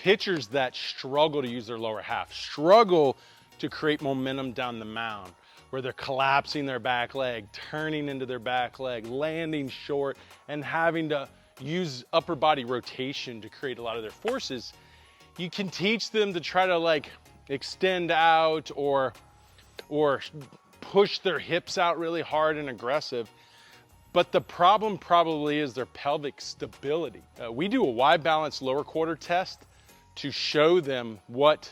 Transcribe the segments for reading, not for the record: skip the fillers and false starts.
pitchers that struggle to use their lower half, struggle to create momentum down the mound, where they're collapsing their back leg, turning into their back leg, landing short, and having to use upper body rotation to create a lot of their forces. You can teach them to try to like extend out or push their hips out really hard and aggressive. But the problem probably is their pelvic stability. We do a Y-balance lower quarter test to show them what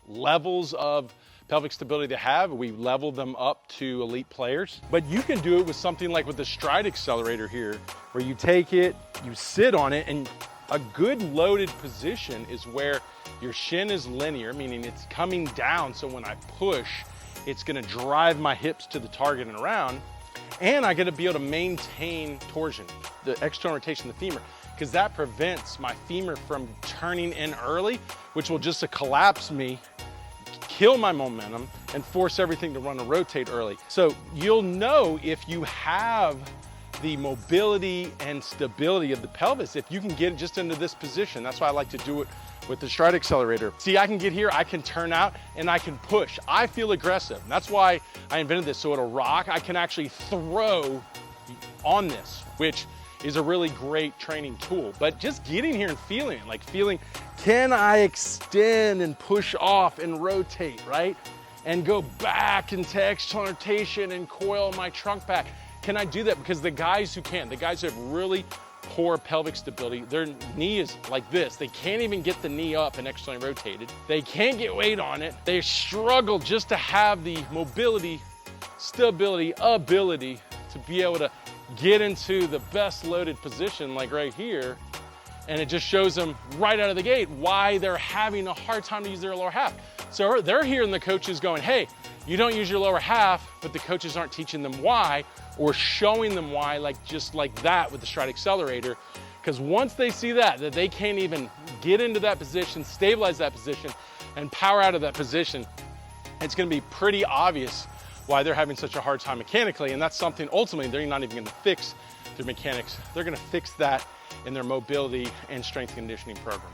levels of pelvic stability they have. We level them up to elite players. But you can do it with something like with the stride accelerator here, where you take it, you sit on it, and a good loaded position is where your shin is linear, meaning it's coming down, so when I push, it's gonna drive my hips to the target and around, and I gotta be able to maintain torsion, the external rotation of the femur, because that prevents my femur from turning in early, which will just collapse me, kill my momentum, and force everything to run and rotate early. So you'll know if you have the mobility and stability of the pelvis if you can get it just into this position. That's why I like to do it with the stride accelerator. See, I can get here, I can turn out, and I can push. I feel aggressive. That's why I invented this, so it'll rock. I can actually throw on this, which is a really great training tool. But just getting here and feeling it, like feeling, can I extend and push off and rotate, right? And go back into external rotation and coil my trunk back. Can I do that? Because the guys who can, the guys who have really poor pelvic stability, their knee is like this. They can't even get the knee up and externally rotated. They can't get weight on it. They struggle just to have the mobility, stability, ability to be able to get into the best loaded position like right here. And it just shows them right out of the gate why they're having a hard time to use their lower half. So they're hearing the coaches going, hey, you don't use your lower half, but the coaches aren't teaching them why or showing them why, like just like that with the stride accelerator. Because once they see that they can't even get into that position, stabilize that position, and power out of that position, it's gonna be pretty obvious why they're having such a hard time mechanically. And that's something ultimately they're not even gonna fix through mechanics. They're gonna fix that in their mobility and strength conditioning program.